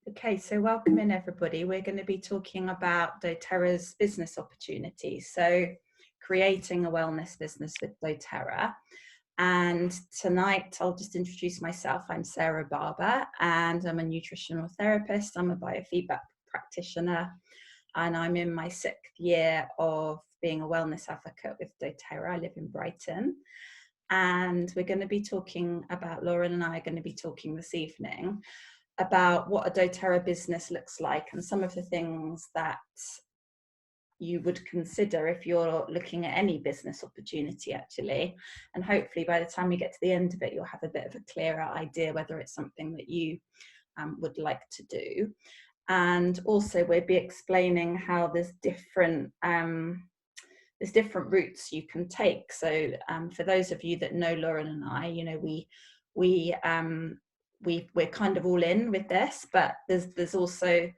Okay, so welcome in everybody. We're going to be talking about dōTERRA's business opportunities. So creating a wellness business with dōTERRA. And tonight I'll just introduce myself. I'm Sarah Barber and I'm a nutritional therapist. I'm a biofeedback practitioner and I'm in my 6th year of being a wellness advocate with dōTERRA. I live in Brighton. And we're going to be talking about, Lauren and I are going to be talking this evening about what a dōTERRA business looks like and some of the things that you would consider if you're looking at any business opportunity actually. And hopefully by the time we get to the end of it, you'll have a bit of a clearer idea whether it's something that you would like to do. And also we'll be explaining how there's different routes you can take. So for those of you that know Lauren and I, you know, we're kind of all in with this, but there's also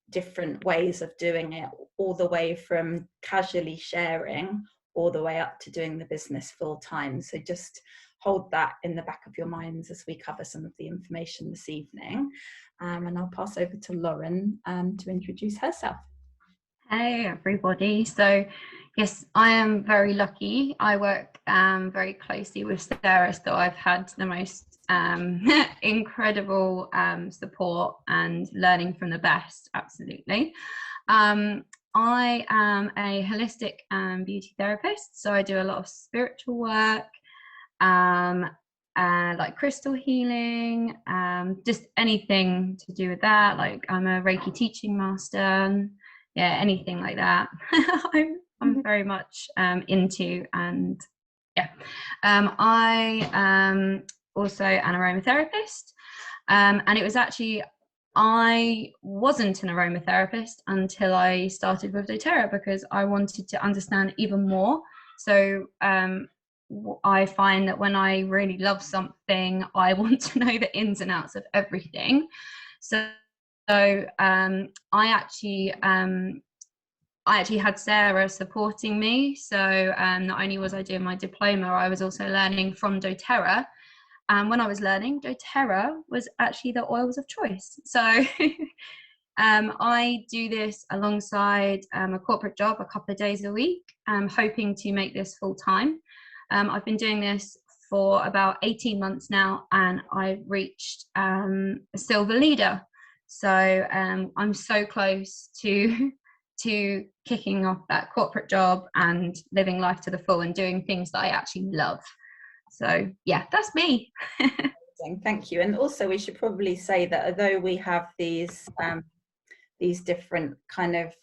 different ways of doing it, all the way from casually sharing all the way up to doing the business full time. So just hold that in the back of your minds as we cover some of the information this evening. And I'll pass over to Lauren to introduce herself. Hey everybody. So yes, I am very lucky. I work very closely with Sarah, so I've had the most incredible support and learning from the best, absolutely. I am a holistic beauty therapist, so I do a lot of spiritual work, like crystal healing, just anything to do with that. Like I'm a Reiki teaching master. Yeah, anything like that. I'm very much into, and yeah. I also an aromatherapist, and it was actually, I wasn't an aromatherapist until I started with dōTERRA because I wanted to understand even more. So I find that when I really love something, I want to know the ins and outs of everything. So I actually had Sarah supporting me. So not only was I doing my diploma, I was also learning from dōTERRA. And when I was learning, dōTERRA was actually the oils of choice. So I do this alongside a corporate job a couple of days a week. I'm hoping to make this full time. I've been doing this for about 18 months now, and I've reached a silver leader. So I'm so close to kicking off that corporate job and living life to the full and doing things that I actually love. So yeah, that's me. Thank you. And also we should probably say that although we have these different kind of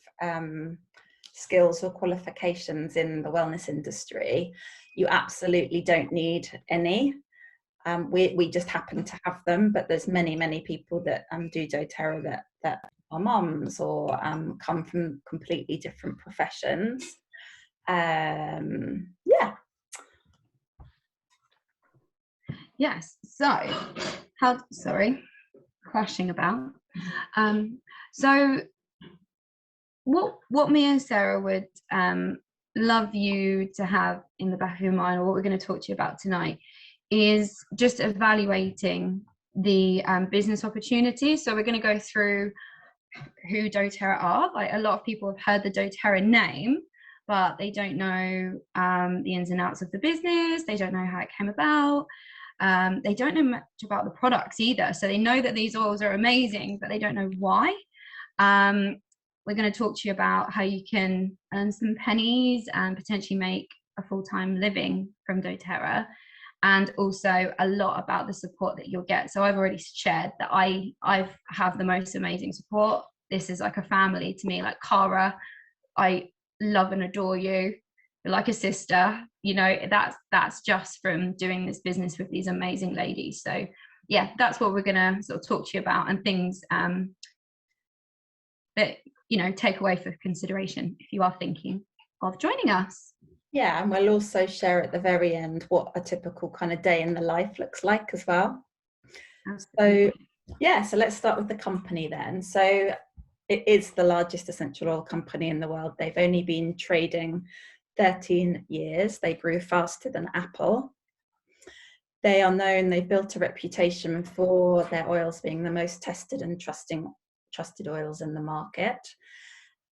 skills or qualifications in the wellness industry, you absolutely don't need any. We just happen to have them, but there's many people that do dōTERRA that are moms or come from completely different professions. Yeah. Yes. So crashing about. So what me and Sarah would love you to have in the back of your mind, or what we're going to talk to you about tonight, is just evaluating the business opportunities. So we're going to go through who dōTERRA are. Like, a lot of people have heard the dōTERRA name, but they don't know the ins and outs of the business. They don't know how it came about. They don't know much about the products either. So they know that these oils are amazing, but they don't know why. We're going to talk to you about how you can earn some pennies and potentially make a full-time living from dōTERRA, and also a lot about the support that you'll get. So I've already shared that I have the most amazing support. This is like a family to me. Like Cara, I love and adore you. You're like a sister. You know, that's just from doing this business with these amazing ladies. So yeah, that's what we're gonna sort of talk to you about, and things that, you know, take away for consideration if you are thinking of joining us. Yeah, and we'll also share at the very end what a typical kind of day in the life looks like as well. Absolutely. So yeah, so let's start with the company then. So it is the largest essential oil company in the world. They've only been trading 13 years. They grew faster than Apple. they are known, they've built a reputation for their oils being the most tested and trusted oils in the market.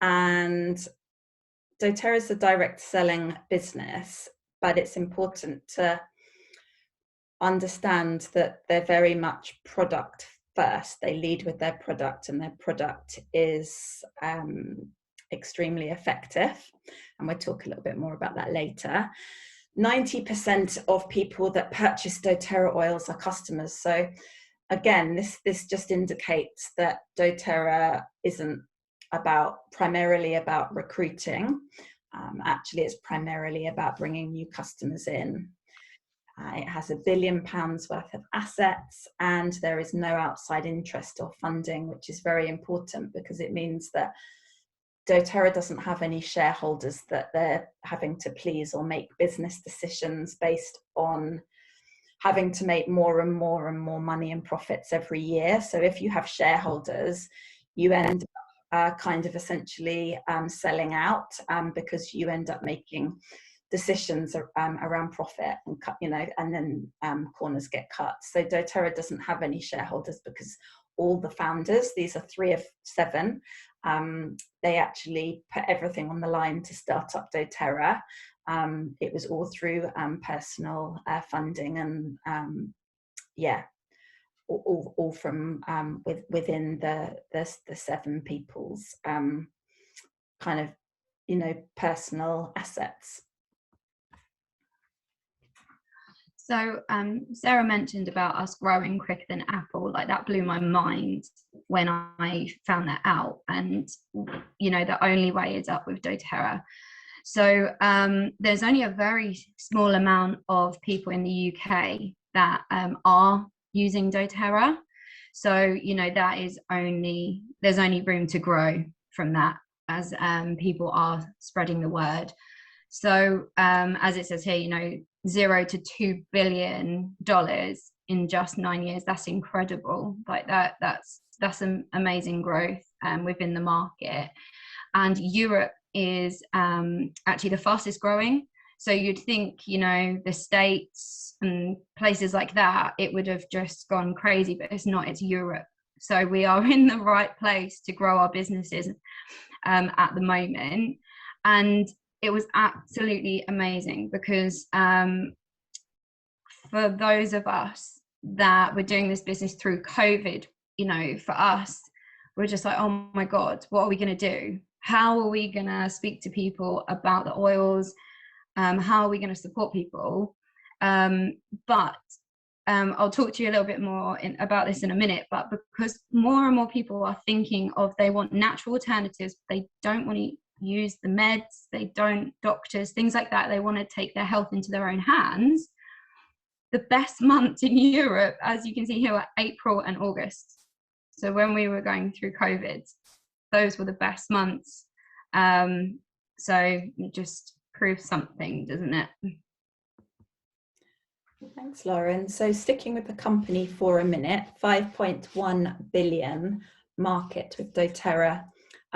And doTERRA is a direct selling business, but it's important to understand that they're very much product first. They lead with their product, and their product is extremely effective. And we'll talk a little bit more about that later. 90% of people that purchase doTERRA oils are customers. So again, this just indicates that doTERRA isn't primarily about recruiting. Actually, it's primarily about bringing new customers in. It has £1 billion worth of assets, and there is no outside interest or funding, which is very important because it means that doTERRA doesn't have any shareholders that they're having to please or make business decisions based on having to make more and more and more money and profits every year. So if you have shareholders, you end up kind of essentially selling out because you end up making decisions around profit and cut, and then corners get cut. So doTERRA doesn't have any shareholders because all the founders, these are 3 of 7, they actually put everything on the line to start up doTERRA. It was all through personal funding, and all from within the 7 people's kind of personal assets. So Sarah mentioned about us growing quicker than Apple. Like, that blew my mind when I found that out. And the only way is up with doTERRA. So there's only a very small amount of people in the UK that are using doTERRA. So that is there's only room to grow from that as people are spreading the word. So as it says here, $0 to $2 billion in just 9 years. That's incredible. Like that's an amazing growth within the market. And Europe is actually the fastest growing. So you'd think, the States and places like that, it would have just gone crazy, but it's not. It's Europe. So we are in the right place to grow our businesses at the moment. And it was absolutely amazing because for those of us that were doing this business through COVID, for us, we're just like, oh my God, what are we going to do? How are we going to speak to people about the oils? How are we going to support people? But I'll talk to you a little bit more about this in a minute, but because more and more people are thinking they want natural alternatives, they don't want to use the meds, doctors, things like that. They want to take their health into their own hands. The best months in Europe, as you can see here, are April and August. So when we were going through COVID, those were the best months. So it just proves something, doesn't it? Thanks, Lauren. So sticking with the company for a minute, 5.1 billion market with doTERRA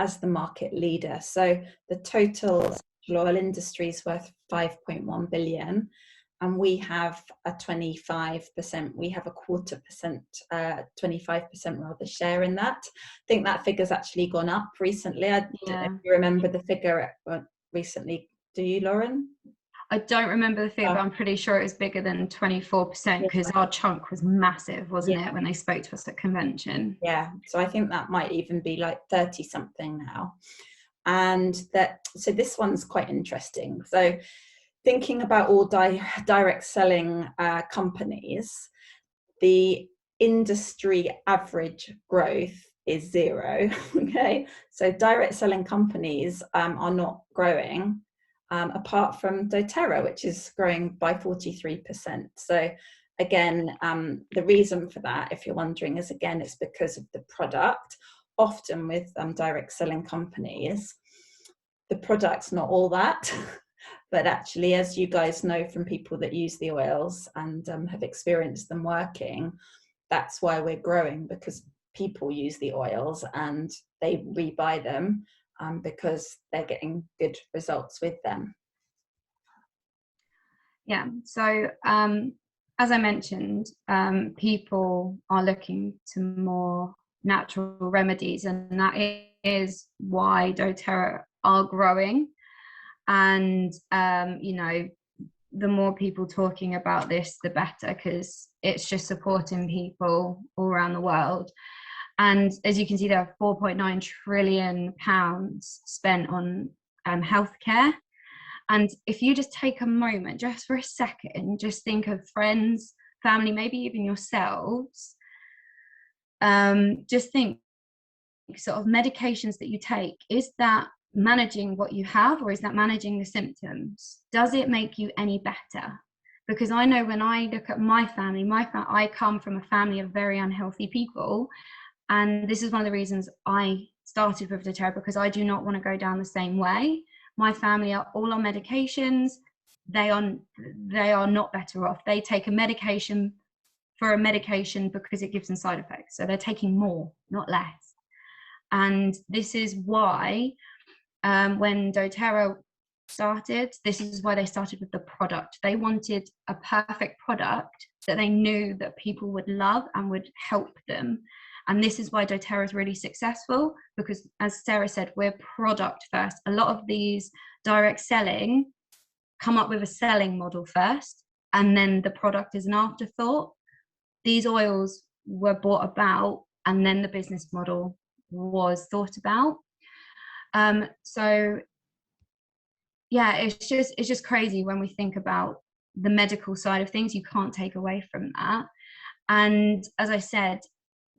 as the market leader. So the total oil industry is worth 5.1 billion, and we have a 25%, we have a 25% rather share in that. I think that figure's actually gone up recently. I don't know if you remember the figure recently. Do you, Lauren? I don't remember the figure, but I'm pretty sure it was bigger than 24% because our chunk was massive, wasn't it, when they spoke to us at convention? Yeah, so I think that might even be like 30 something now. And so this one's quite interesting. So thinking about all direct selling companies, the industry average growth is 0. Okay, so direct selling companies are not growing. Apart from doTERRA, which is growing by 43%. So again, the reason for that, if you're wondering, is again, it's because of the product. Often with direct selling companies, the product's not all that, but actually, as you guys know from people that use the oils and have experienced them working, that's why we're growing, because people use the oils and they rebuy them. Because they're getting good results with them. Yeah, so as I mentioned, people are looking to more natural remedies, and that is why doTERRA are growing. And you know, the more people talking about this, the better, because it's just supporting people all around the world. And as you can see, there are 4.9 trillion pounds spent on healthcare. And if you just take a moment, just for a second, just think of friends, family, maybe even yourselves. Just think, sort of medications that you take, is that managing what you have, or is that managing the symptoms? Does it make you any better? Because I know when I look at my family, I come from a family of very unhealthy people. And this is one of the reasons I started with doTERRA, because I do not want to go down the same way. My family are all on medications. They are not better off. They take a medication for a medication because it gives them side effects. So they're taking more, not less. And this is why when doTERRA started, this is why they started with the product. They wanted a perfect product that they knew that people would love and would help them. And this is why doTERRA is really successful, because as Sarah said, we're product first. A lot of these direct selling come up with a selling model first, and then the product is an afterthought. These oils were brought about, and then the business model was thought about. So yeah, it's just crazy when we think about the medical side of things. You can't take away from that. And as I said,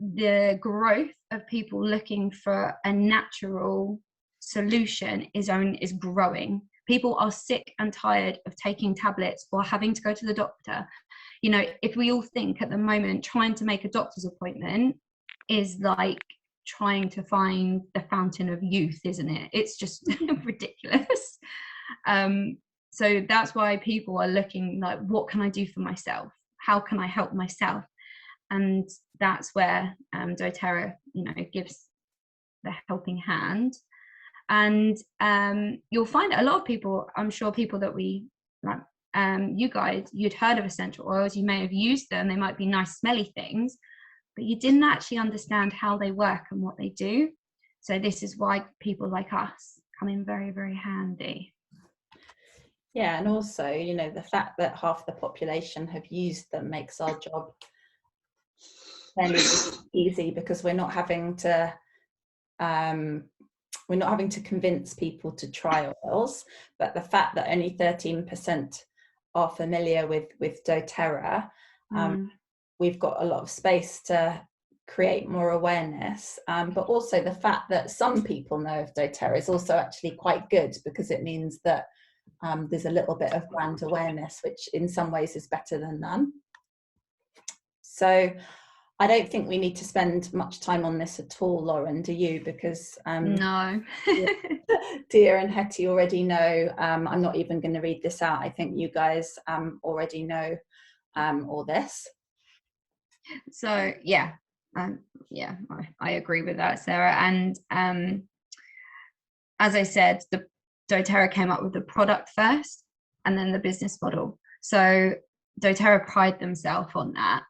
the growth of people looking for a natural solution is growing. People are sick and tired of taking tablets or having to go to the doctor. You know, if we all think at the moment, trying to make a doctor's appointment is like trying to find the fountain of youth, isn't it? It's just ridiculous. So that's why people are looking like, what can I do for myself? How can I help myself? And that's where doTERRA, you know, gives the helping hand. And you'll find a lot of people, I'm sure people that we like, you guys, you'd heard of essential oils, you may have used them, they might be nice smelly things, but you didn't actually understand how they work and what they do. So this is why people like us come in very, very handy. Yeah, and also, you know, the fact that half the population have used them makes our job fairly easy, because we're not having to convince people to try oils. But the fact that only 13% are familiar with doTERRA, we've got a lot of space to create more awareness. But also the fact that some people know of doTERRA is also actually quite good, because it means that there's a little bit of brand awareness, which in some ways is better than none. So I don't think we need to spend much time on this at all, Lauren, do you? Because no. Dia and Hetty already know. I'm not even going to read this out. I think you guys already know all this. So yeah, I agree with that, Sarah. And as I said, the doTERRA came up with the product first and then the business model. So doTERRA pride themselves on that,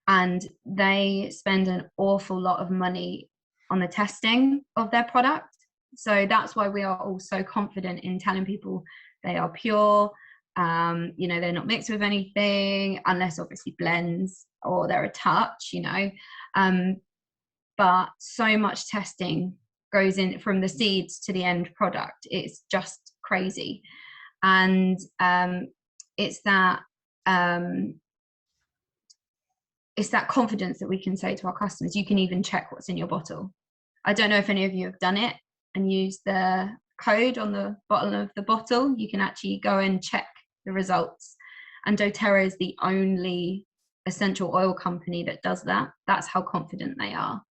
and they spend an awful lot of money on the testing of their product. So that's why we are all so confident in telling people they are pure. You know, they're not mixed with anything, unless obviously blends or they're a touch, you know. But so much testing goes in from the seeds to the end product. It's just crazy. And it's that confidence that we can say to our customers, you can even check what's in your bottle. I don't know if any of you have done it and used the code on the bottom of the bottle. You can actually go and check the results. And doTERRA is the only essential oil company that does that. That's how confident they are.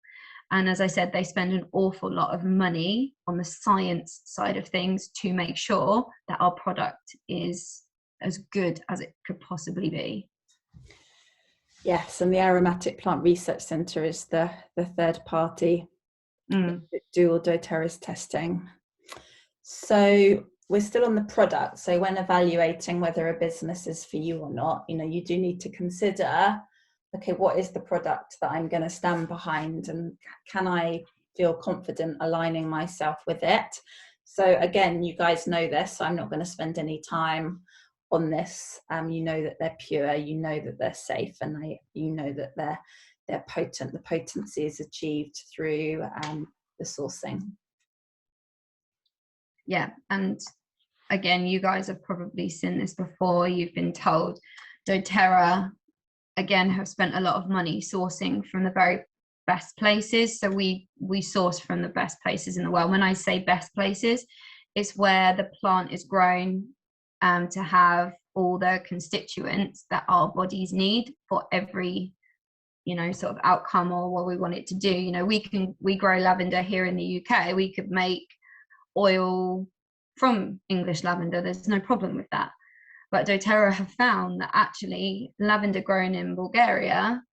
And as I said, they spend an awful lot of money on the science side of things to make sure that our product is as good as it could possibly be. Yes, and the Aromatic Plant Research Centre is the third party that do all doTERRA's testing. So we're still on the product. So when evaluating whether a business is for you or not, you know, you do need to consider, okay, what is the product that I'm going to stand behind, and can I feel confident aligning myself with it? So again, you guys know this, so I'm not going to spend any time on this. You know that they're pure, you know that they're safe, and you know that they're potent. The potency is achieved through the sourcing. Yeah, and again, you guys have probably seen this before. You've been told dōTERRA, again, have spent a lot of money sourcing from the very best places. So we source from the best places in the world. When I say best places, it's where the plant is grown to have all the constituents that our bodies need for every, you know, sort of outcome or what we want it to do. You know, we grow lavender here in the UK. We could make oil from English lavender. There's no problem with that. But dōTERRA have found that actually lavender grown in Bulgaria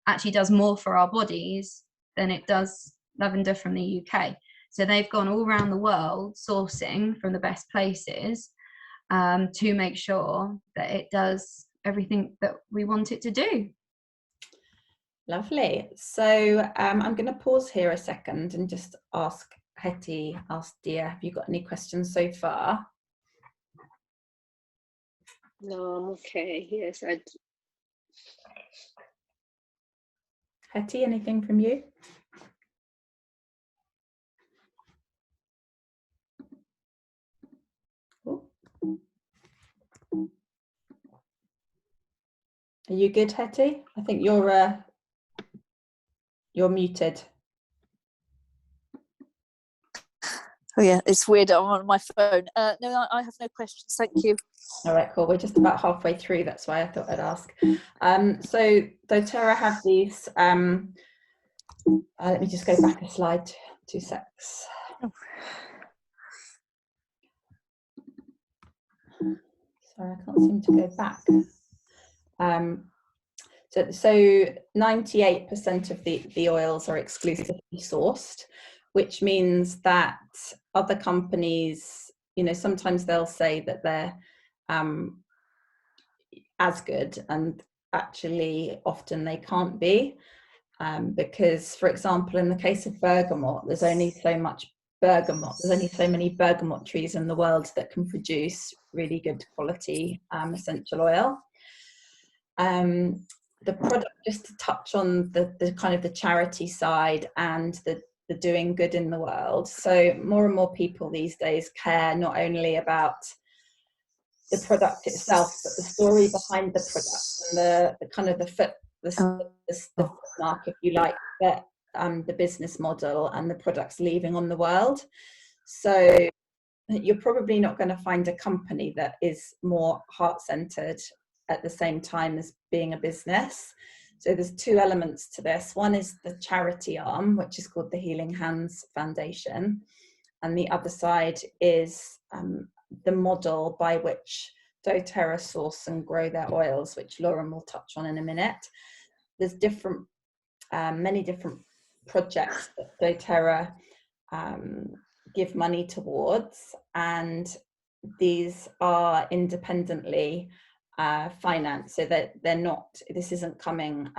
actually does more for our bodies than it does lavender from the UK. So they've gone all around the world sourcing from the best places to make sure that it does everything that we want it to do. Lovely. So I'm going to pause here a second and just ask Hetty, ask Dia, have you got any questions so far? No, I'm okay. Yes, Hetty, anything from you? Ooh. Are you good, Hetty? I think you're muted. Oh yeah, it's weird. I'm on my phone. No, I have no questions. Thank you. All right, cool. We're just about halfway through. That's why I thought I'd ask. So dōTERRA have these. Let me just go back a slide. 2 secs. Oh. Sorry, I can't seem to go back. So 98% of the oils are exclusively sourced, which means that other companies, you know, sometimes they'll say that they're as good, and actually often they can't be, because, for example, in the case of bergamot, there's only so many bergamot trees in the world that can produce really good quality essential oil. The product, just to touch on the kind of the charity side and the doing good in the world. So more and more people these days care not only about the product itself, but the story behind the product and the kind of the mark, if you like, that the business model and the products leaving on the world. So you're probably not going to find a company that is more heart-centered at the same time as being a business. So there's two elements to this. One is the charity arm, which is called the Healing Hands Foundation. And the other side is the model by which dōTERRA source and grow their oils, which Lauren will touch on in a minute. There's many different projects that dōTERRA give money towards, and these are independently finance, so that this isn't coming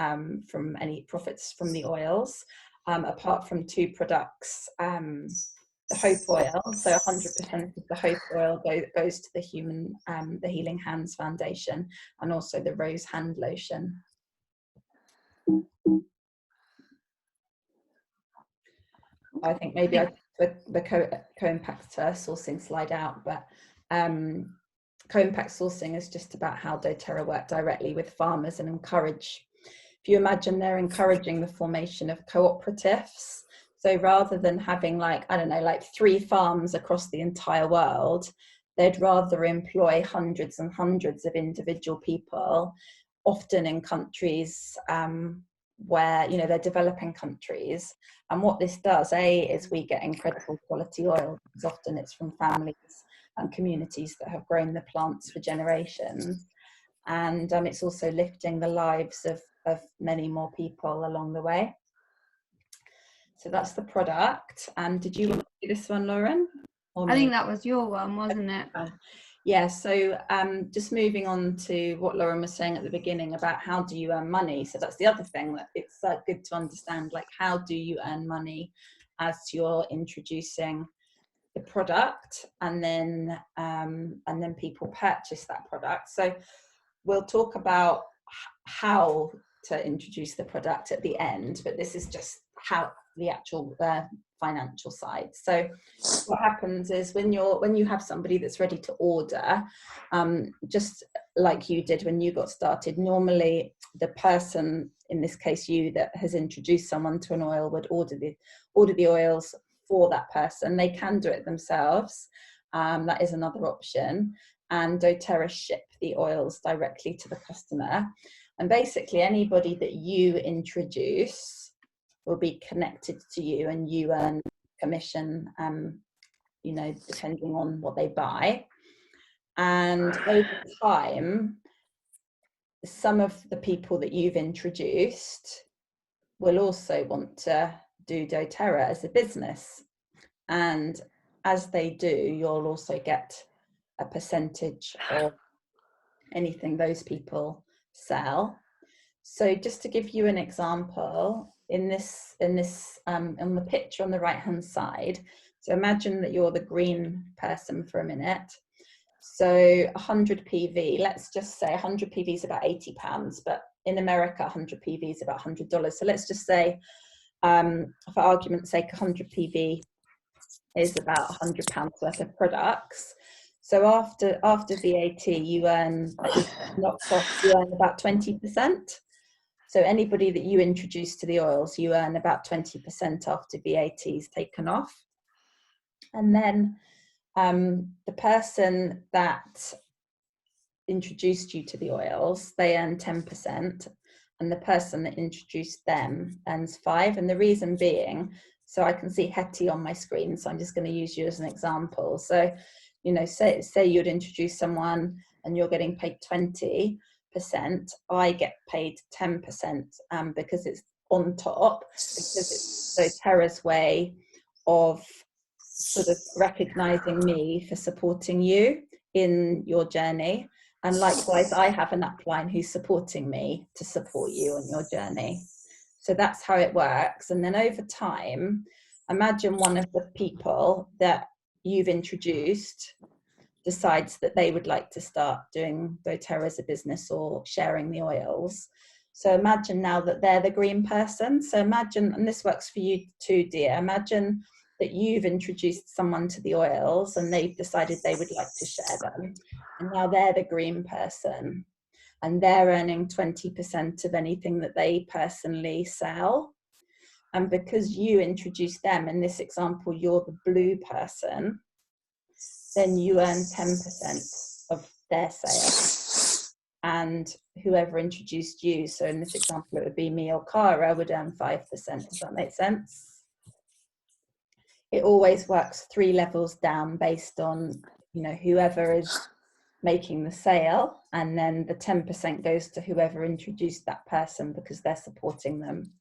from any profits from the oils, apart from two products, the Hope Oil. So 100% of the Hope Oil goes to the Healing Hands Foundation, and also the Rose Hand Lotion. I think maybe I took the co-impactor sourcing slide out, but co-impact sourcing is just about how dōTERRA work directly with farmers and encourage. If you imagine, they're encouraging the formation of cooperatives. So rather than having like 3 farms across the entire world, they'd rather employ hundreds and hundreds of individual people, often in countries where, you know, they're developing countries. And what this does, is we get incredible quality oil, because often it's from families and communities that have grown the plants for generations. And it's also lifting the lives of many more people along the way. So that's the product. And did you want to do this one, Lauren? I think that was your one, wasn't it? Yeah, so just moving on to what Lauren was saying at the beginning about how do you earn money. So that's the other thing that it's good to understand, like how do you earn money as you're introducing the product, and then people purchase that product. So we'll talk about how to introduce the product at the end, but this is just how the actual financial side. So what happens is when you have somebody that's ready to order, just like you did when you got started, normally the person, in this case you, that has introduced someone to an oil would order the oils for that person. They can do it themselves. That is another option. And dōTERRA ship the oils directly to the customer. And basically anybody that you introduce will be connected to you, and you earn commission, depending on what they buy. And over time, some of the people that you've introduced will also want to do dōTERRA as a business. And as they do, you'll also get a percentage of anything those people sell. So just to give you an example, in the picture on the right hand side, so imagine that you're the green person for a minute. So 100 PV, let's just say 100 PV is about £80, but in America 100 PV is about $100. So let's just say, for argument's sake, 100 PV is about £100 worth of products. So after VAT, you earn about 20%. So anybody that you introduce to the oils, you earn about 20% after VAT is taken off. And then the person that introduced you to the oils, they earn 10%, and the person that introduced them earns 5%. And the reason being, so I can see Hetty on my screen, so I'm just going to use you as an example. So, say you'd introduce someone and you're getting paid 20%, I get paid 10% because it's on top, because it's dōTERRA's way of sort of recognizing me for supporting you in your journey. And likewise, I have an upline who's supporting me to support you on your journey. So that's how it works. And then over time, imagine one of the people that you've introduced decides that they would like to start doing dōTERRA as a business or sharing the oils. So imagine now that they're the green person. So imagine, and this works for you too, dear, imagine that you've introduced someone to the oils and they've decided they would like to share them. And now they're the green person, and they're earning 20% of anything that they personally sell. And because you introduced them, in this example, you're the blue person, then you earn 10% of their sale. And whoever introduced you, so in this example, it would be me or Cara, would earn 5%. Does that make sense? It always works 3 levels down based on, whoever is making the sale, and then the 10% goes to whoever introduced that person because they're supporting them.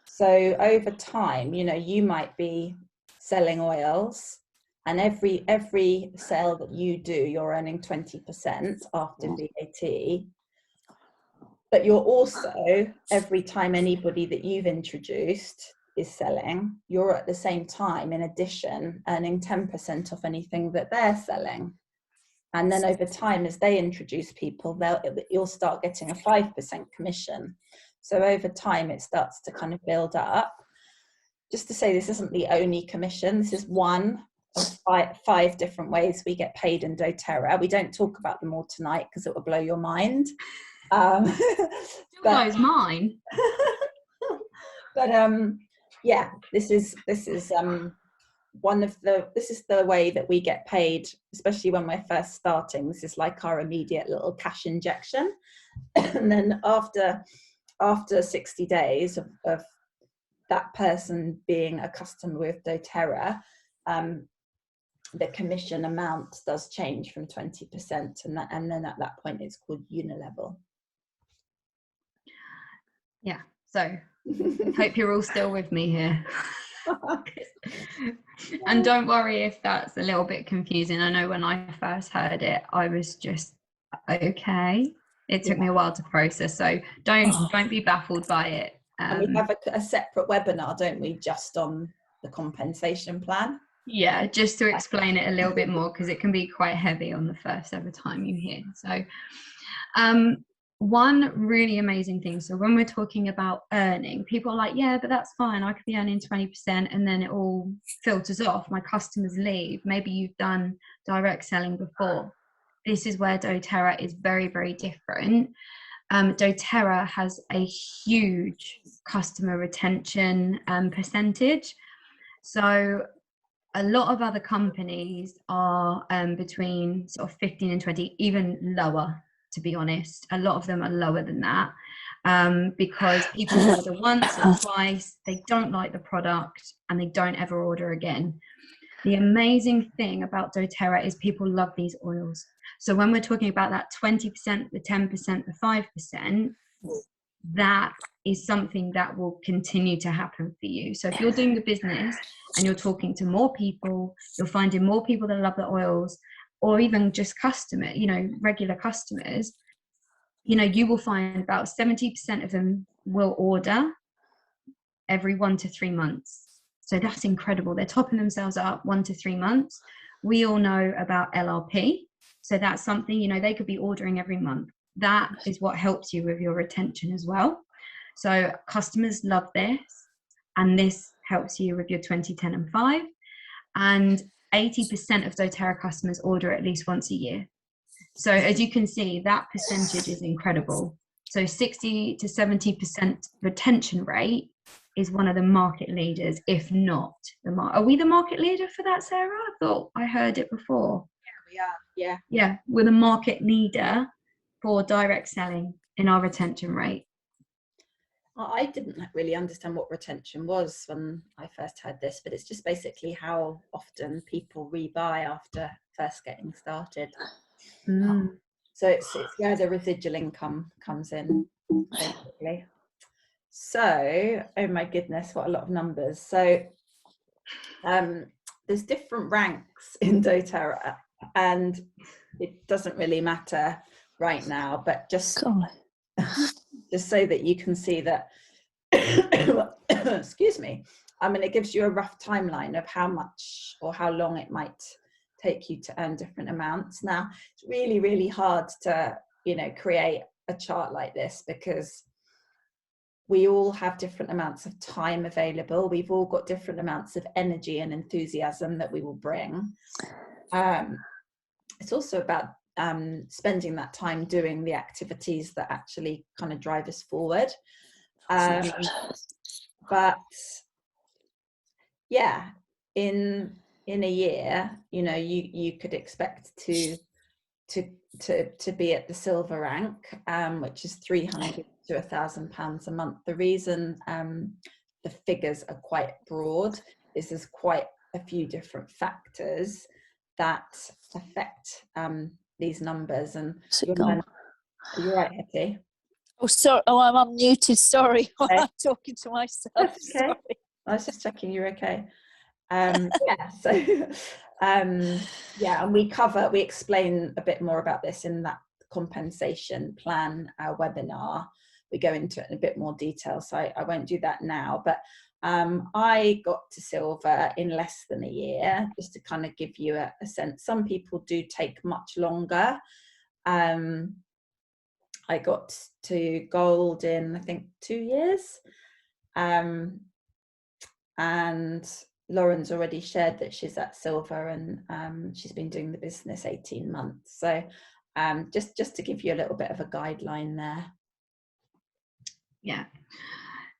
So over time, you might be selling oils, and every sale that you do, you're earning 20% after VAT. But you're also, every time anybody that you've introduced is selling, you're at the same time, in addition, earning 10% off anything that they're selling. And then over time, as they introduce people, you'll start getting a 5% commission. So over time, it starts to kind of build up. Just to say, this isn't the only commission. This is one of five different ways we get paid in dōTERRA. We don't talk about them all tonight because it will blow your mind. Blows mine. But yeah, this is the way that we get paid, especially when we're first starting. This is like our immediate little cash injection. And then after 60 days of that person being a customer with dōTERRA, the commission amount does change from 20%, and then at that point it's called unilevel. Yeah, so hope you're all still with me here. And don't worry if that's a little bit confusing. I know when I first heard it, I was just, okay. It took me a while to process. So don't be baffled by it. And we have a separate webinar, don't we, just on the compensation plan? Yeah, just to explain it a little bit more, because it can be quite heavy on the first ever time you hear. So one really amazing thing, so when we're talking about earning, people are like, yeah, but that's fine, I could be earning 20% and then it all filters off, my customers leave. Maybe you've done direct selling before. This is where doTERRA is very, very different. doTERRA has a huge customer retention percentage. So a lot of other companies are between sort of 15 and 20, even lower, to be honest. A lot of them are lower than that because people order once or twice, they don't like the product, and they don't ever order again. The amazing thing about doTERRA is people love these oils. So when we're talking about that 20%, the 10%, the 5%, that is something that will continue to happen for you. So if you're doing the business and you're talking to more people, you're finding more people that love the oils, or even just regular customers, you will find about 70% of them will order every 1 to 3 months. So that's incredible. They're topping themselves up 1 to 3 months. We all know about LRP. So that's something, they could be ordering every month. That is what helps you with your retention as well. So customers love this, and this helps you with your 20, 10 and 5. And 80% of doTERRA customers order at least once a year. So as you can see, that percentage is incredible. So 60 to 70% retention rate is one of the market leaders, if not are we the market leader for that, Sarah? I thought I heard it before. Yeah, we are. Yeah, we're the market leader for direct selling in our retention rate. I didn't really understand what retention was when I first heard this, but it's just basically how often people rebuy after first getting started. So it's where the residual income comes in, basically. So, oh my goodness, what a lot of numbers. So there's different ranks in doTERRA, and it doesn't really matter right now, but just so that you can see that, excuse me, it gives you a rough timeline of how much or how long it might take you to earn different amounts. Now, it's really, really hard to, create a chart like this, because we all have different amounts of time available. We've all got different amounts of energy and enthusiasm that we will bring. It's also about spending that time doing the activities that actually kind of drive us forward. But yeah, in a year, you could expect to be at the silver rank, which is £300 to £1,000 a month. The reason the figures are quite broad is there's quite a few different factors that affect these numbers. And you're right, Hetty. Oh, sorry. Oh, I'm unmuted. Sorry. Okay. I'm talking to myself. That's okay. Sorry. I was just checking you're okay. And we explain a bit more about this in that compensation plan webinar. We go into it in a bit more detail, so I won't do that now. But I got to silver in less than a year, just to kind of give you a sense. Some people do take much longer. I got to gold in, I think, 2 years. And Lauren's already shared that she's at silver, and she's been doing the business 18 months. So just to give you a little bit of a guideline there. Yeah.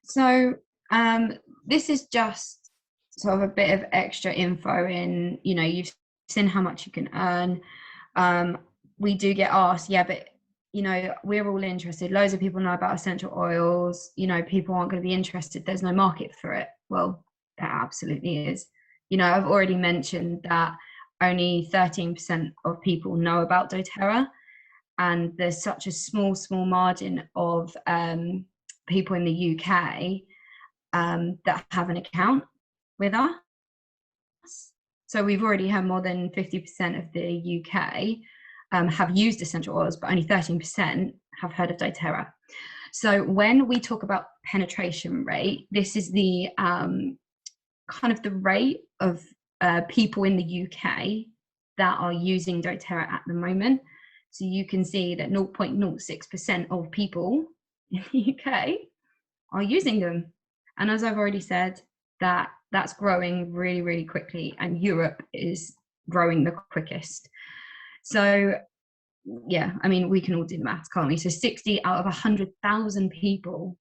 So this is just sort of a bit of extra info in, you've seen how much you can earn. We do get asked, yeah, but we're all interested. Loads of people know about essential oils. People aren't going to be interested. There's no market for it. Well, there absolutely is. I've already mentioned that only 13% of people know about doTERRA, and there's such a small margin of people in the UK that have an account with us. So we've already had more than 50% of the UK have used essential oils, but only 13% have heard of doTERRA. So when we talk about penetration rate, this is the kind of the rate of people in the UK that are using doTERRA at the moment. So you can see that 0.06% of people in the UK are using them. And as I've already said, that's growing really, really quickly, and Europe is growing the quickest. So yeah, I mean, we can all do the maths, can't we? So 60 out of 100,000 people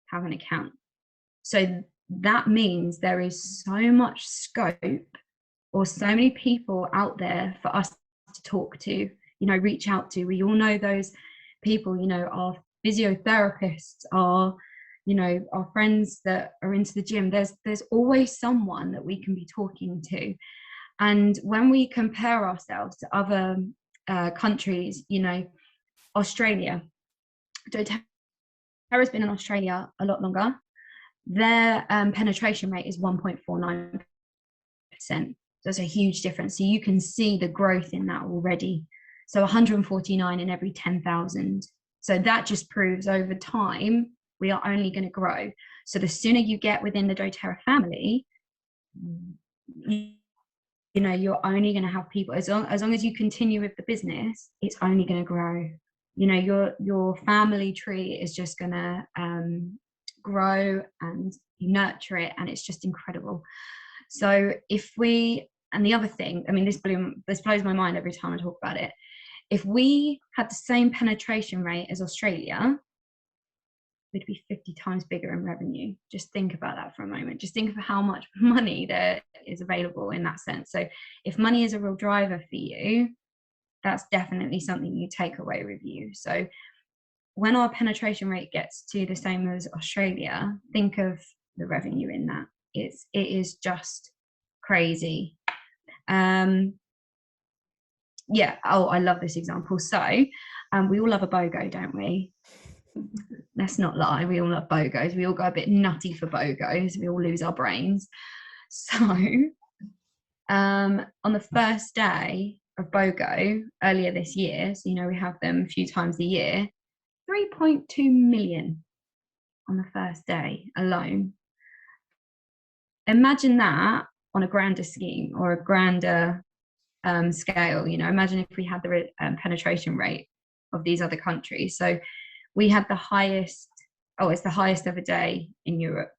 have an account. So that means there is so much scope, or so many people out there for us to talk to, you know, reach out to. We all know those people, you know, our physiotherapists, our, you know, our friends that are into the gym. There's always someone that we can be talking to. And when we compare ourselves to other countries, you know, Australia, doTERRA's been in Australia a lot longer. Their penetration rate is 1.49%. There's a huge difference. So you can see the growth in that already. So 149 in every 10,000. So that just proves over time we are only going to grow. So the sooner you get within the doTERRA family, you know, you're only going to have people, as long as you continue with the business, it's only going to grow. You know, your family tree is just going to grow, and you nurture it, and it's just incredible. So if we, and the other thing, I mean, this blows my mind every time I talk about it. If we had the same penetration rate as Australia, we'd be 50 times bigger in revenue. Just think about that for a moment. Just think of how much money there is available in that sense. So if money is a real driver for you, that's definitely something you take away with you. So when our penetration rate gets to the same as Australia, think of the revenue in that. It is just crazy. Yeah, oh, I love this example. So we all love a BOGO, don't we? Let's not lie, we all love BOGOs. We all go a bit nutty for BOGOs. We all lose our brains. So on the first day of BOGO earlier this year, so you know we have them a few times a year, 3.2 million on the first day alone. Imagine that on a grander scheme, or a grander scale. You know, imagine if we had the penetration rate of these other countries. So we had the highest, it's the highest ever day in Europe,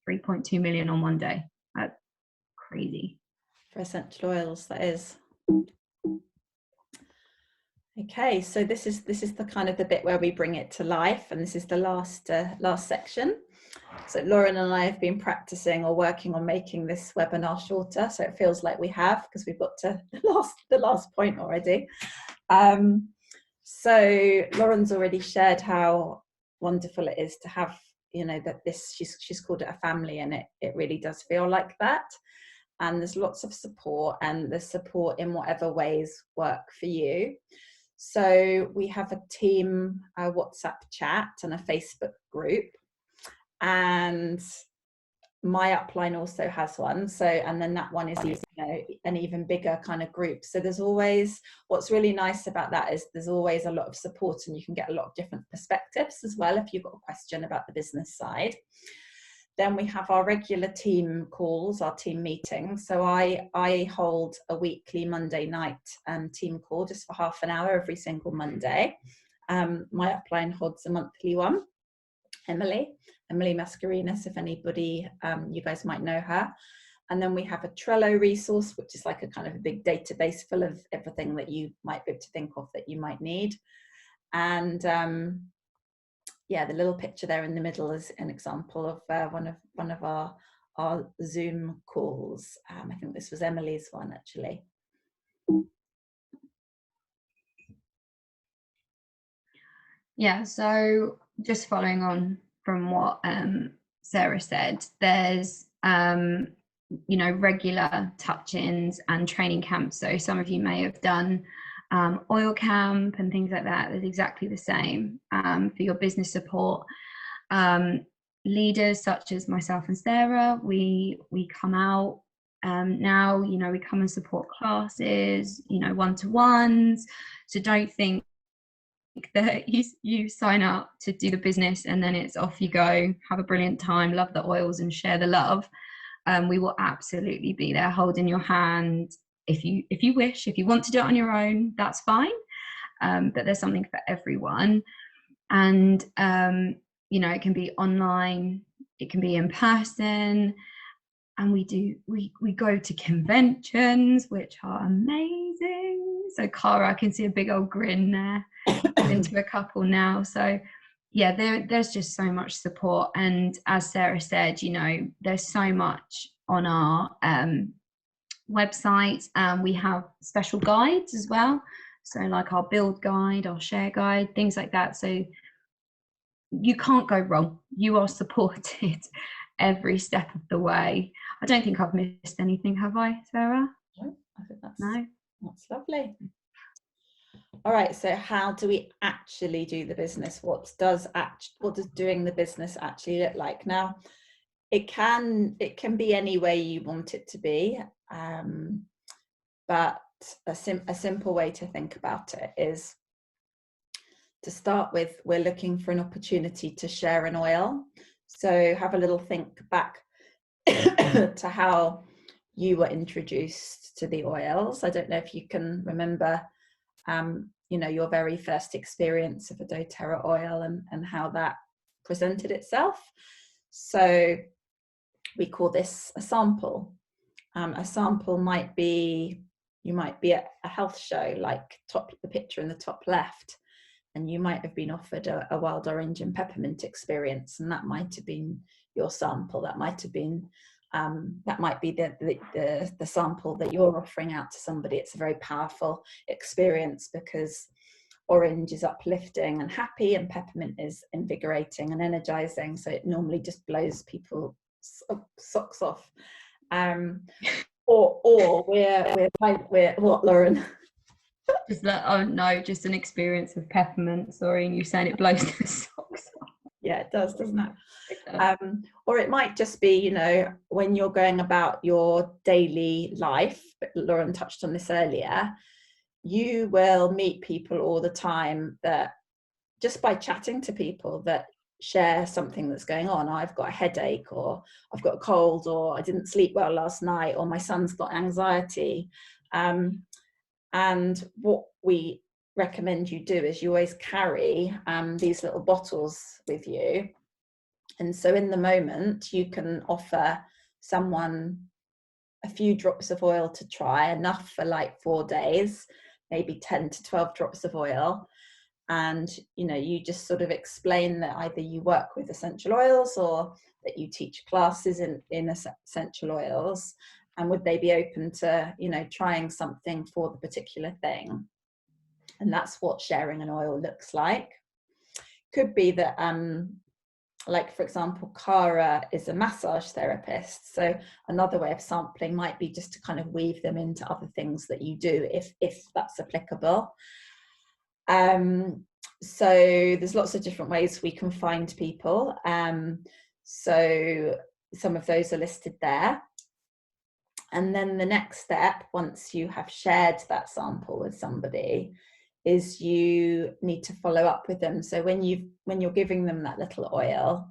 3.2 million on one day. That's crazy. For essential oils, that is. Okay, so this is the kind of the bit where we bring it to life, and this is the last section. So Lauren and I have been practicing or working on making this webinar shorter, so it feels like we have, because we've got to the last point already. So Lauren's already shared how wonderful it is to have, you know, that this, she's called it a family, and it really does feel like that. And there's lots of support, and the support in whatever ways work for you. So we have a team, a WhatsApp chat and a Facebook group, and my upline also has one. So, and then that one is, you know, an even bigger kind of group. So there's always, what's really nice about that is there's always a lot of support, and you can get a lot of different perspectives as well if you've got a question about the business side. Then we have our regular team calls, our team meetings. So I hold a weekly Monday night team call just for half an hour every single Monday. My upline holds a monthly one, Emily Mascarinas, if anybody, you guys might know her. And then we have a Trello resource, which is like a kind of a big database full of everything that you might be able to think of that you might need. And yeah, the little picture there in the middle is an example of one of our Zoom calls. I think this was Emily's one, actually. Yeah, so just following on from what Sarah said, there's you know, regular touch-ins and training camps. So some of you may have done oil camp and things like that. There's exactly the same for your business support. Leaders such as myself and Sarah, we come out now, you know, we come and support classes, you know, one-to-ones. So don't think that you sign up to do the business and then it's off you go, have a brilliant time, love the oils and share the love. We will absolutely be there holding your hand. If you wish, if you want to do it on your own, that's fine. But there's something for everyone. And you know, it can be online, it can be in person, and we go to conventions, which are amazing. So Cara, I can see a big old grin there. Into a couple now. So yeah, there's just so much support. And as Sarah said, you know, there's so much on our website. We have special guides as well. So like our build guide, our share guide, things like that. So you can't go wrong. You are supported every step of the way. I don't think I've missed anything, have I, Sarah? No, I think that's lovely. All right, so how do we actually do the business? What does doing the business actually look like? Now, it can be any way you want it to be, but a simple way to think about it is, to start with, we're looking for an opportunity to share an oil. So have a little think back to how you were introduced to the oils. I don't know if you can remember you know, your very first experience of a doTERRA oil and how that presented itself. So we call this a sample. A sample might be, you might be at a health show, like the picture in the top left, and you might have been offered a wild orange and peppermint experience, and that might have been your sample. That might have been that might be the sample that you're offering out to somebody. It's a very powerful experience because orange is uplifting and happy, and peppermint is invigorating and energizing. So it normally just blows people's socks off. Or we're what, Lauren? Just that, oh no, just an experience of peppermint. Sorry, and you saying it blows the socks off. Yeah, it does, doesn't it? Or it might just be, you know, when you're going about your daily life, but Lauren touched on this earlier, you will meet people all the time that, just by chatting to people, that share something that's going on. I've got a headache, or I've got a cold, or I didn't sleep well last night, or my son's got anxiety. And what we recommend you do is you always carry these little bottles with you. And so in the moment, you can offer someone a few drops of oil to try, enough for like 4 days, maybe 10 to 12 drops of oil. And, you know, you just sort of explain that either you work with essential oils or that you teach classes in essential oils. And would they be open to, you know, trying something for the particular thing? And that's what sharing an oil looks like. Could be that, like, for example, Cara is a massage therapist. So another way of sampling might be just to kind of weave them into other things that you do, if that's applicable. So there's lots of different ways we can find people. So some of those are listed there. And then the next step, once you have shared that sample with somebody, is you need to follow up with them. So when you're giving them that little oil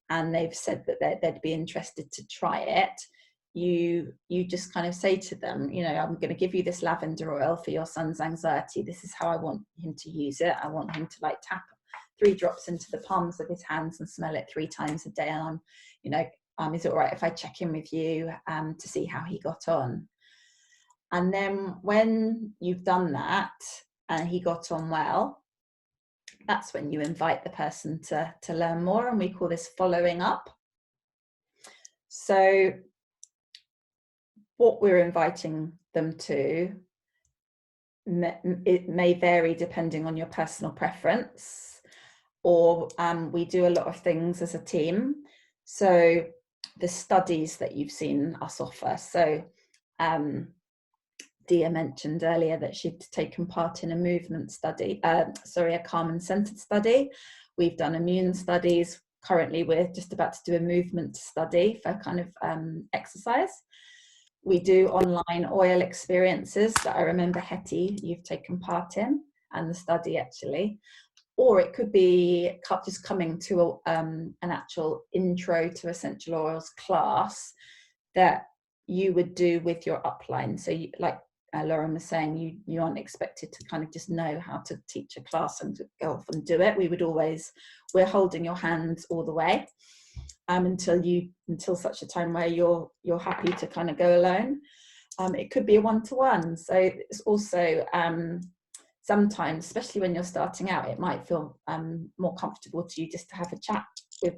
and they've said that they'd be interested to try it, you just kind of say to them, you know, I'm going to give you this lavender oil for your son's anxiety. This is how I want him to use it. I want him to like tap 3 drops into the palms of his hands and smell it 3 times a day. And I'm, you know, is it all right if I check in with you to see how he got on? And then when you've done that and he got on well, that's when you invite the person to learn more, and we call this following up. So what we're inviting them to, it may vary depending on your personal preference, or we do a lot of things as a team. So the studies that you've seen us offer. So Dia mentioned earlier that she'd taken part in a movement study, a calm and centered study. We've done immune studies. Currently, we're just about to do a movement study for kind of exercise. We do online oil experiences that I remember, Hetty, you've taken part in, and the study actually. Or it could be just coming to an actual intro to essential oils class that you would do with your upline. So you, like Lauren was saying, you aren't expected to kind of just know how to teach a class and to go off and do it. We're holding your hands all the way until such a time where you're happy to kind of go alone. It could be a one-to-one. So it's also sometimes, especially when you're starting out, it might feel more comfortable to you just to have a chat with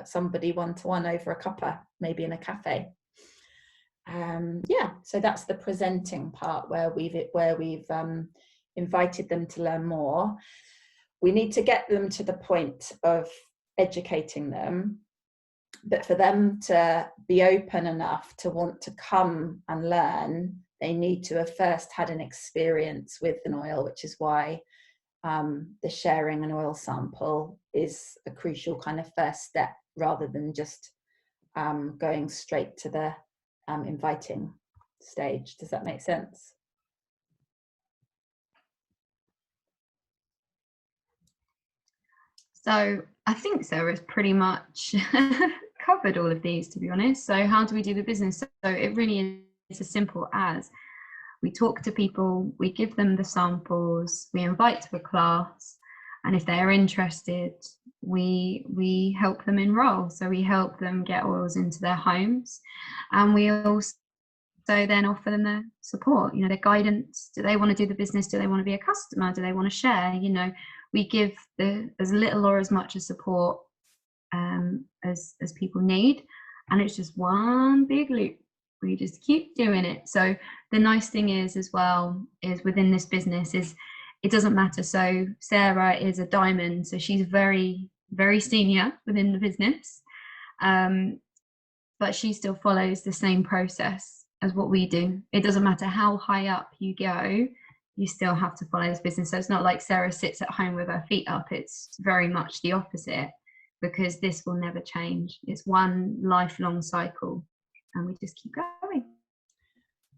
somebody one-to-one over a cuppa, maybe in a cafe. So that's the presenting part where we've invited them to learn more. We need to get them to the point of educating them, but for them to be open enough to want to come and learn, they need to have first had an experience with an oil, which is why the sharing an oil sample is a crucial kind of first step, rather than just going straight to the inviting stage. Does that make sense? So I think Sarah's pretty much covered all of these, to be honest. So how do we do the business? So it really is as simple as we talk to people, we give them the samples, we invite to a class, and if they're interested, we help them enroll. So we help them get oils into their homes, and we also then offer them their support, their guidance. Do they want to do the business? Do they want to be a customer? Do they want to share? We give as little or as much as support as people need, and it's just one big loop. We just keep doing it. So the nice thing is as well is within this business is it doesn't matter. So Sarah is a diamond, so she's very, very senior within the business, but she still follows the same process as what we do. It doesn't matter how high up you go, you still have to follow this business. So it's not like Sarah sits at home with her feet up. It's very much the opposite, because this will never change. It's one lifelong cycle, and we just keep going.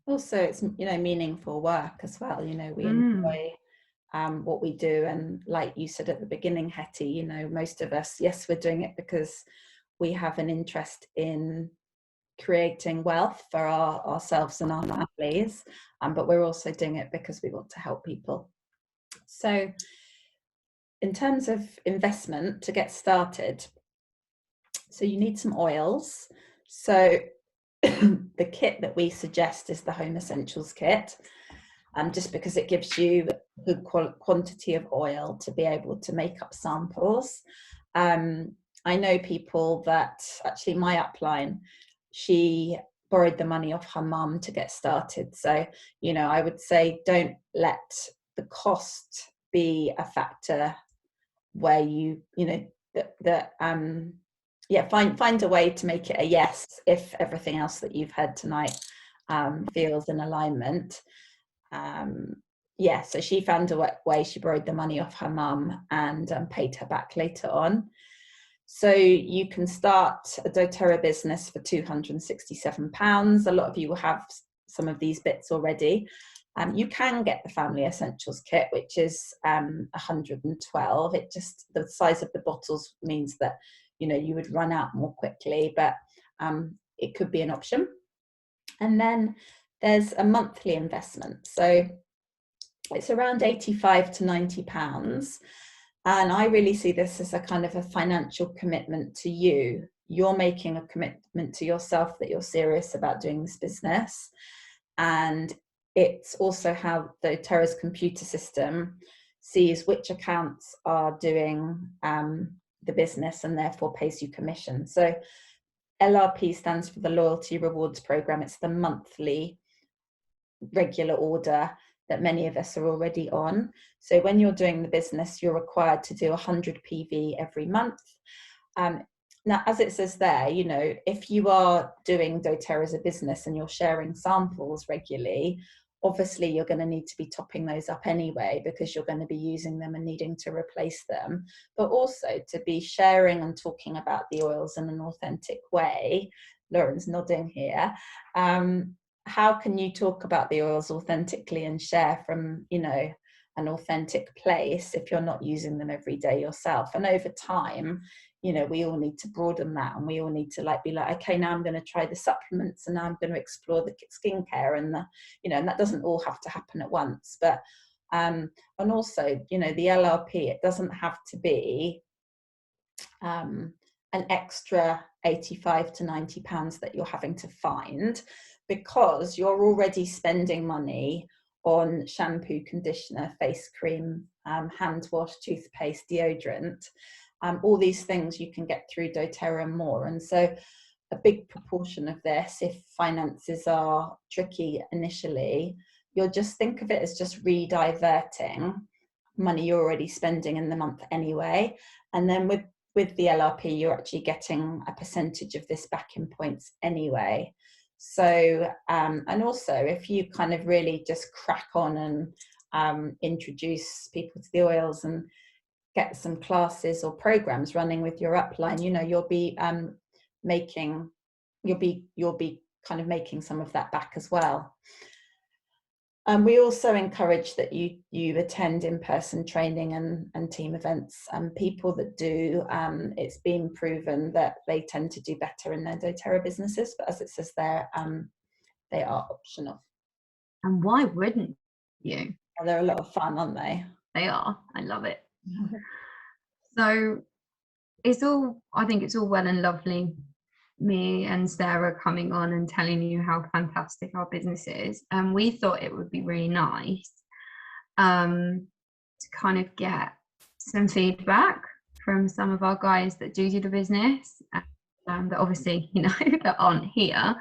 Also, it's meaningful work as well. We enjoy what we do, and like you said at the beginning, Hetty, most of us, yes, we're doing it because we have an interest in creating wealth for ourselves and our families, but we're also doing it because we want to help people. So in terms of investment to get started, so you need some oils. So the kit that we suggest is the Home Essentials kit, just because it gives you a good quantity of oil to be able to make up samples. I know people that, actually my upline, she borrowed the money off her mum to get started. So, I would say don't let the cost be a factor where find a way to make it a yes if everything else that you've heard tonight feels in alignment. So she found a way. She borrowed the money off her mum and paid her back later on. So you can start a doTERRA business for £267. A lot of you will have some of these bits already. You can get the Family Essentials kit, which is 112. It just, the size of the bottles means that you would run out more quickly, but it could be an option. And then there's a monthly investment, so it's around £85 to £90. And I really see this as a kind of a financial commitment to you. You're making a commitment to yourself that you're serious about doing this business. And it's also how doTERRA's computer system sees which accounts are doing the business and therefore pays you commission. So LRP stands for the Loyalty Rewards Program. It's the monthly regular order that many of us are already on. So when you're doing the business, you're required to do 100 PV every month. Now, as it says there, if you are doing doTERRA as a business and you're sharing samples regularly, obviously you're going to need to be topping those up anyway, because you're going to be using them and needing to replace them, but also to be sharing and talking about the oils in an authentic way. Lauren's nodding here. How can you talk about the oils authentically and share from, you know, an authentic place if you're not using them every day yourself? And over time, you know, we all need to broaden that, and we all need to be like, okay, now I'm going to try the supplements, and now I'm going to explore the skincare, and the, you know, and that doesn't all have to happen at once. But and also, you know, the LRP, it doesn't have to be an extra 85 to 90 pounds that you're having to find, because you're already spending money on shampoo, conditioner, face cream, hand wash, toothpaste, deodorant. All these things you can get through dōTERRA and more. And so a big proportion of this, if finances are tricky initially, you'll just think of it as just re-diverting money you're already spending in the month anyway. And then with the LRP, you're actually getting a percentage of this back in points anyway. So, and also if you kind of really just crack on and introduce people to the oils and get some classes or programs running with your upline, you know, you'll be kind of making some of that back as well. We also encourage that you attend in-person training and team events. People that do, it's been proven that they tend to do better in their dōTERRA businesses, but as it says there, they are optional. And why wouldn't you? Well, they're a lot of fun, aren't they? They are. I love it. So I think it's all well and lovely me and Sarah coming on and telling you how fantastic our business is, and we thought it would be really nice to kind of get some feedback from some of our guys that do the business, that obviously, you know, that aren't here.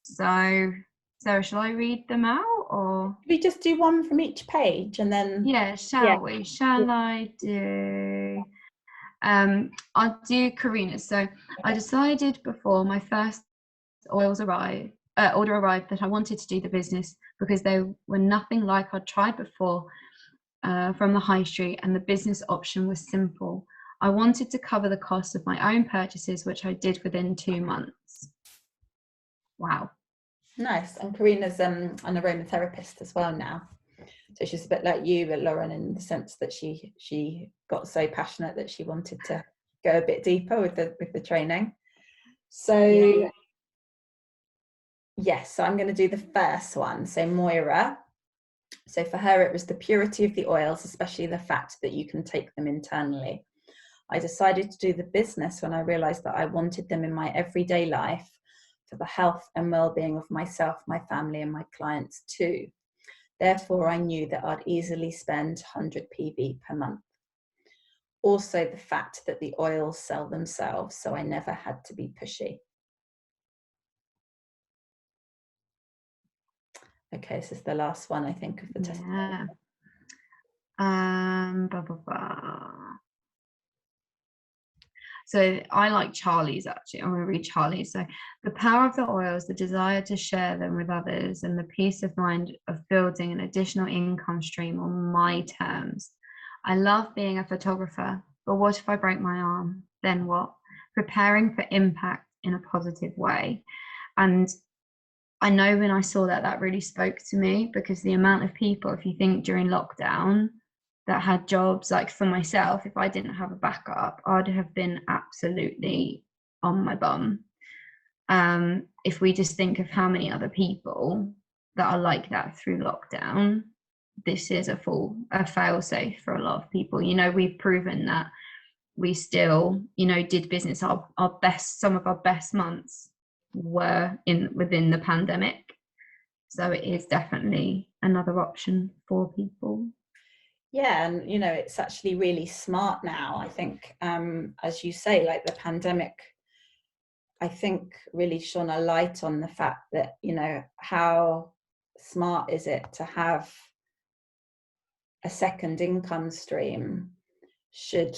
So Sarah, shall I read them out, or we just do one from each page and then shall I do I'll do Karina's. So I decided before my first order arrived that I wanted to do the business because they were nothing like I'd tried before from the high street, and the business option was simple. I wanted to cover the cost of my own purchases, which I did within 2 months. Wow. Nice. And Karina's an aromatherapist as well now. So she's a bit like you, Lauren, in the sense that she got so passionate that she wanted to go a bit deeper with the training. So yes, so I'm going to do the first one. So Moira. So for her, it was the purity of the oils, especially the fact that you can take them internally. I decided to do the business when I realized that I wanted them in my everyday life for the health and well-being of myself, my family, and my clients too. Therefore, I knew that I'd easily spend 100 PV per month. Also, the fact that the oils sell themselves, so I never had to be pushy. Okay, this is the last one, I think, of the testimony. So I like Charlie's, actually. I'm going to read Charlie's. So the power of the oils, the desire to share them with others, and the peace of mind of building an additional income stream on my terms. I love being a photographer, but what if I break my arm? Then what? Preparing for impact in a positive way. And I know when I saw that really spoke to me, because the amount of people, if you think during lockdown, that had jobs, like for myself, if I didn't have a backup, I'd have been absolutely on my bum. If we just think of how many other people that are like that through lockdown, this is a fail-safe for a lot of people. You know, we've proven that we still, you know, did business. Some of our best months were within the pandemic. So it is definitely another option for people. Yeah, and you know, it's actually really smart now. I think, as you say, like the pandemic, I think really shone a light on the fact that, you know, how smart is it to have a second income stream should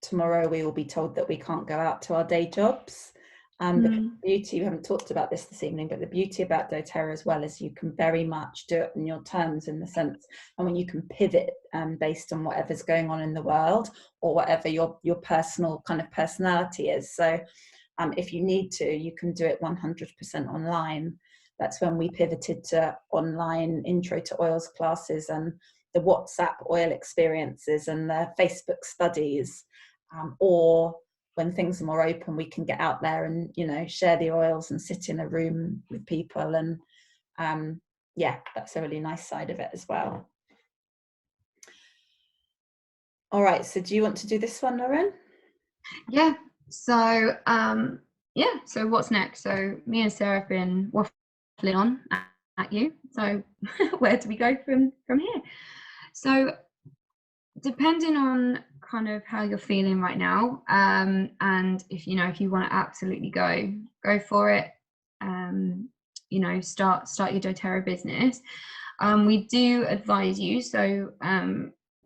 tomorrow we will be told that we can't go out to our day jobs. Because the beauty, we haven't talked about this evening, but the beauty about doTERRA as well is you can very much do it on your terms, in the sense, and when you can pivot based on whatever's going on in the world, or whatever your personal kind of personality is. So if you need to, you can do it 100% online. That's when we pivoted to online intro to oils classes, and the WhatsApp oil experiences, and the Facebook studies, or when things are more open, we can get out there and, you know, share the oils and sit in a room with people. And yeah, that's a really nice side of it as well. All right, so do you want to do this one, Lauren? Yeah. So so what's next? So me and Sarah have been waffling on at you. So where do we go from here? So depending on kind of how you're feeling right now, and if you want to absolutely go for it, start your doTERRA business, we do advise you, so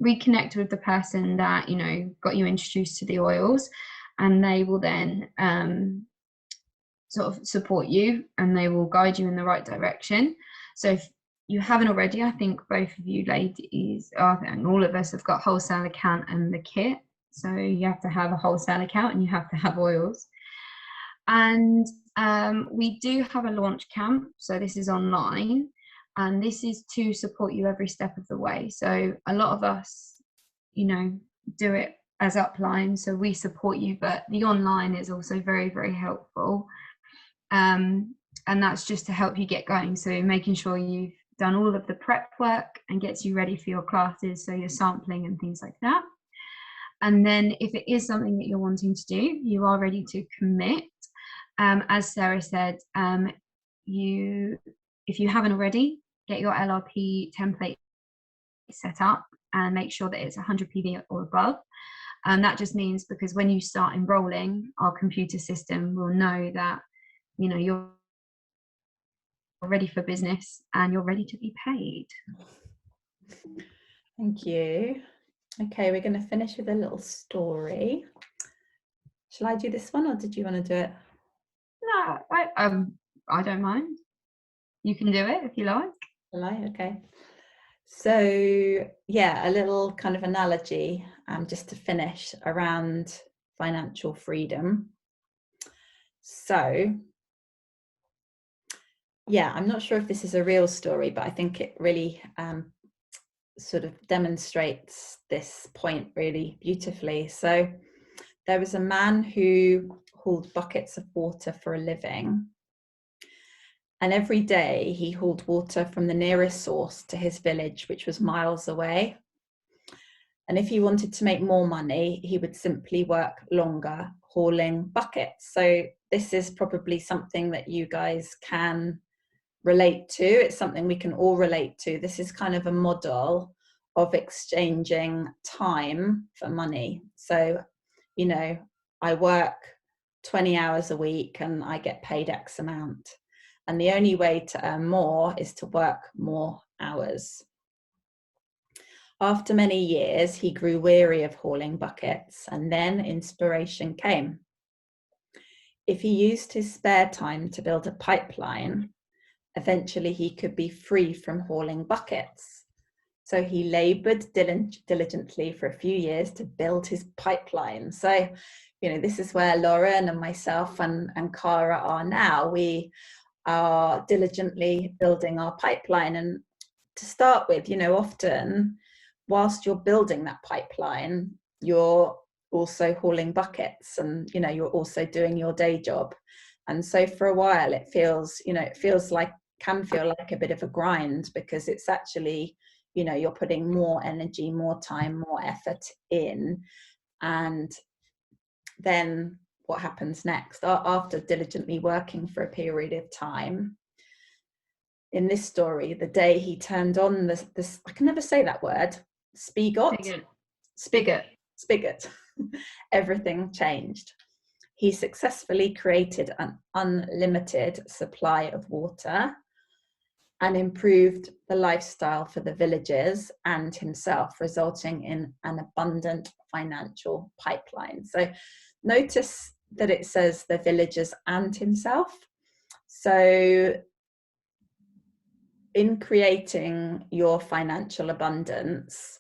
reconnect with the person that got you introduced to the oils, and they will then sort of support you, and they will guide you in the right direction. So if you haven't already, I think both of you ladies and all of us have got wholesale account and the kit. So you have to have a wholesale account and you have to have oils. And we do have a launch camp. So this is online, and this is to support you every step of the way. So a lot of us, do it as upline. So we support you, but the online is also very, very helpful. And that's just to help you get going. So making sure you've done all of the prep work and gets you ready for your classes, so you're sampling and things like that. And then if it is something that you're wanting to do, you are ready to commit. As Sarah said, if you haven't already, get your LRP template set up and make sure that it's 100 PV or above. And that just means, because when you start enrolling, our computer system will know that you're ready for business and you're ready to be paid. Thank you. Okay, we're going to finish with a little story. Shall I do this one, or did you want to do it? No, I don't mind. You can do it if you like. Shall I? Okay. So yeah, a little kind of analogy, just to finish, around financial freedom. So yeah, I'm not sure if this is a real story, but I think it really sort of demonstrates this point really beautifully. So there was a man who hauled buckets of water for a living, and every day he hauled water from the nearest source to his village, which was miles away. And if he wanted to make more money, he would simply work longer hauling buckets. So this is probably something that you guys can relate to. It's something we can all relate to. This is kind of a model of exchanging time for money. So, I work 20 hours a week and I get paid X amount. And the only way to earn more is to work more hours. After many years, he grew weary of hauling buckets, and then inspiration came. If he used his spare time to build a pipeline, eventually he could be free from hauling buckets. So he labored diligently for a few years to build his pipeline. So, this is where Lauren and myself and Cara are now. We are diligently building our pipeline. And to start with, often whilst you're building that pipeline, you're also hauling buckets, and, you're also doing your day job. And so for a while it feels, can feel like a bit of a grind, because it's actually, you're putting more energy, more time, more effort in. And then what happens next after diligently working for a period of time? In this story, the day he turned on this I can never say that word, spigot. Everything changed. He successfully created an unlimited supply of water and improved the lifestyle for the villagers and himself, resulting in an abundant financial pipeline. So notice that it says the villagers and himself. So in creating your financial abundance,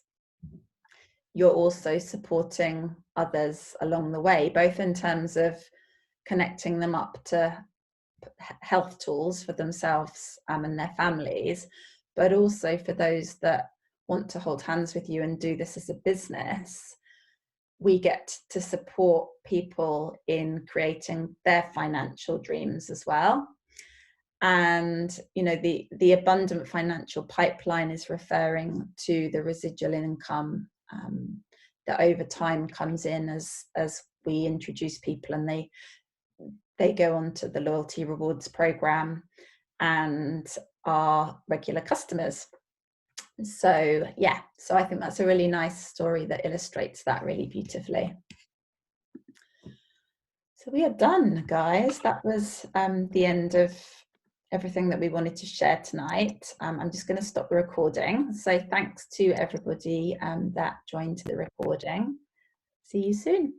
you're also supporting others along the way, both in terms of connecting them up to health tools for themselves and their families, but also for those that want to hold hands with you and do this as a business. We get to support people in creating their financial dreams as well. And you know, the abundant financial pipeline is referring to the residual income that over time comes in as we introduce people and they go on to the loyalty rewards program and are regular customers. So yeah, so I think that's a really nice story that illustrates that really beautifully. So we are done, guys. That was the end of everything that we wanted to share tonight. I'm just going to stop the recording. So thanks to everybody that joined the recording. See you soon.